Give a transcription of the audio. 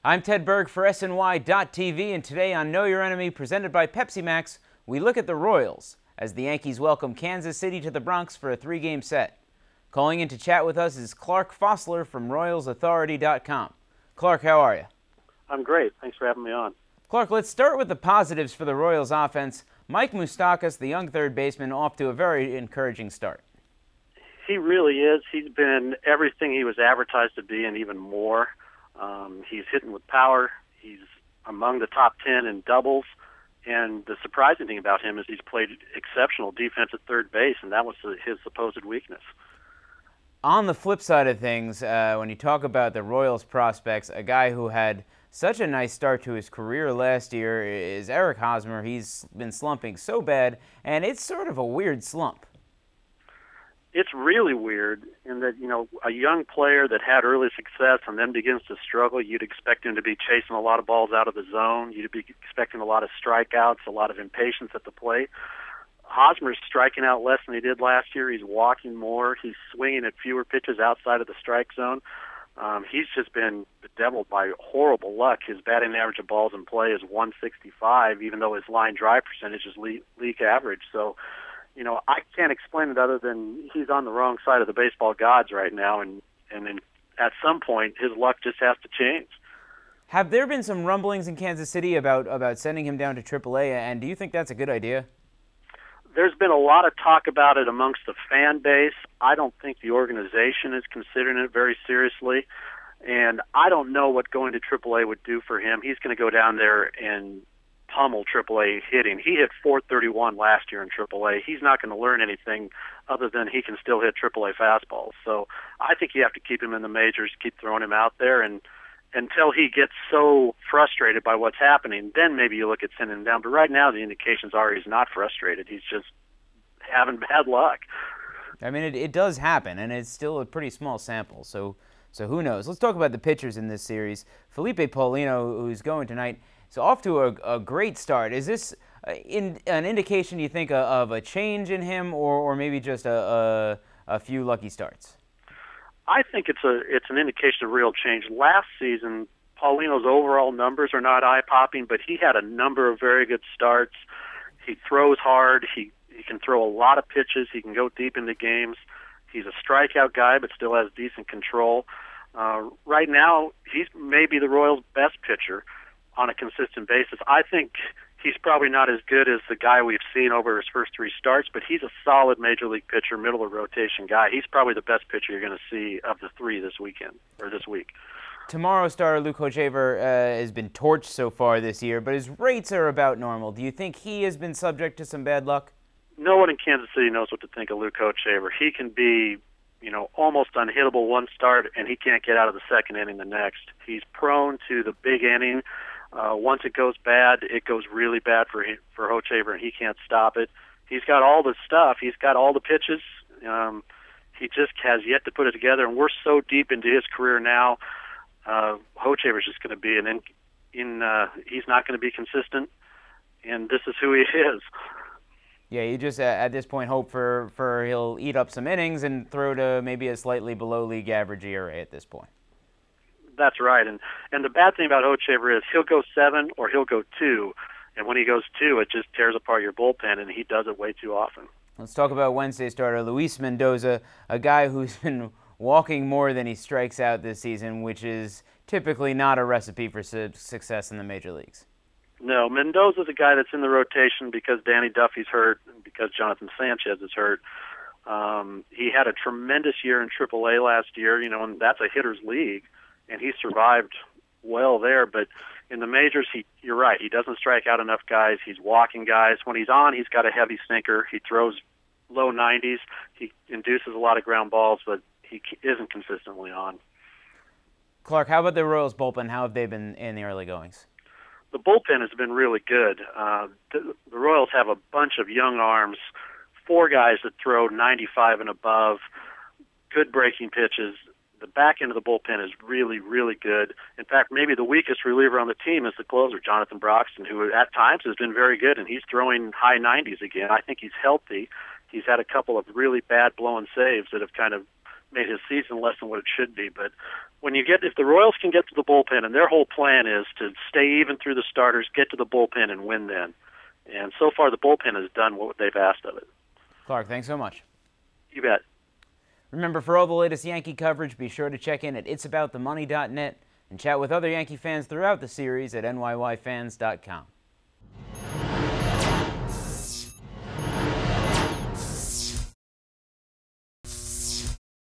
I'm Ted Berg for SNY.TV, and today on Know Your Enemy, presented by Pepsi Max, we look at the Royals as the Yankees welcome Kansas City to the Bronx for a three-game set. Calling in to chat with us is Clark Fosler from RoyalsAuthority.com. Clark, how are you? I'm great. Thanks for having me on. Clark, let's start with the positives for the Royals offense. Mike Moustakas, the young third baseman, off to a very encouraging start. He really is. He's been everything he was advertised to be and even more. He's hitting with power. He's among the top 10 in doubles. And the surprising thing about him is he's played exceptional defense at third base, and that was his supposed weakness. On the flip side of things, when you talk about the Royals prospects, a guy who had such a nice start to his career last year is Eric Hosmer. He's been slumping so bad, and it's sort of a weird slump. It's really weird in that, a young player that had early success and then begins to struggle, you'd expect him to be chasing a lot of balls out of the zone. You'd be expecting a lot of strikeouts, a lot of impatience at the plate. Hosmer's striking out less than he did last year. He's walking more. He's swinging at fewer pitches outside of the strike zone. He's just been bedeviled by horrible luck. His batting average of balls in play is 165, even though his line drive percentage is league average. So, I can't explain it other than he's on the wrong side of the baseball gods right now, and then at some point his luck just has to change. Have there been some rumblings in Kansas City about sending him down to AAA, and do you think that's a good idea? There's been a lot of talk about it amongst the fan base. I don't think the organization is considering it very seriously, and I don't know what going to AAA would do for him. He's going to go down there and pummel AAA hitting. He hit .431 last year in AAA. He's not going to learn anything other than he can still hit AAA fastballs. So I think you have to keep him in the majors, keep throwing him out there, and until he gets so frustrated by what's happening, then maybe you look at sending him down. But right now the indications are he's not frustrated. He's just having bad luck. I mean, it does happen, and it's still a pretty small sample, so who knows. Let's talk about the pitchers in this series. Felipe Paulino, who's going tonight, is off to a great start. Is this an indication, you think, of a change in him, or maybe just a few lucky starts? I think it's an indication of real change. Last season, Paulino's overall numbers are not eye-popping, but he had a number of very good starts. He throws hard. He can throw a lot of pitches. He can go deep into games. He's a strikeout guy, but still has decent control. Right now, he's maybe the Royals' best pitcher on a consistent basis. I think he's probably not as good as the guy we've seen over his first three starts, but he's a solid major league pitcher, middle of rotation guy. He's probably the best pitcher you're going to see of the three this week. Tomorrow's starter Luke Hosmer has been torched so far this year, but his rates are about normal. Do you think he has been subject to some bad luck? No one in Kansas City knows what to think of Luke Hosmer. He can be, almost unhittable one start, and he can't get out of the second inning the next. He's prone to the big inning. Once it goes bad, it goes really bad for Hosmer, and he can't stop it. He's got all the stuff. He's got all the pitches. He just has yet to put it together, and we're so deep into his career now. Hosmer's just going to be he's not going to be consistent, and this is who he is. Yeah, you just at this point hope for he'll eat up some innings and throw to maybe a slightly below league average ERA at this point. That's right, and the bad thing about Hosmer is he'll go 7 or he'll go 2, and when he goes 2, it just tears apart your bullpen, and he does it way too often. Let's talk about Wednesday starter Luis Mendoza, a guy who's been walking more than he strikes out this season, which is typically not a recipe for success in the major leagues. No, Mendoza's a guy that's in the rotation because Danny Duffy's hurt and because Jonathan Sanchez is hurt. He had a tremendous year in AAA last year, and that's a hitter's league. And he survived well there, but in the majors, you're right, he doesn't strike out enough guys. He's walking guys. When he's on, he's got a heavy sinker. He throws low 90s. He induces a lot of ground balls, but he isn't consistently on. Clark, how about the Royals bullpen? How have they been in the early goings? The bullpen has been really good. The Royals have a bunch of young arms, 4 guys that throw 95 and above, good breaking pitches. The back end of the bullpen is really, really good. In fact, maybe the weakest reliever on the team is the closer, Jonathan Broxton, who at times has been very good, and he's throwing high 90s again. I think he's healthy. He's had a couple of really bad blown saves that have kind of made his season less than what it should be. But if the Royals can get to the bullpen, and their whole plan is to stay even through the starters, get to the bullpen and win then. And so far the bullpen has done what they've asked of it. Clark, thanks so much. You bet. Remember, for all the latest Yankee coverage, be sure to check in at itsaboutthemoney.net and chat with other Yankee fans throughout the series at nyyfans.com.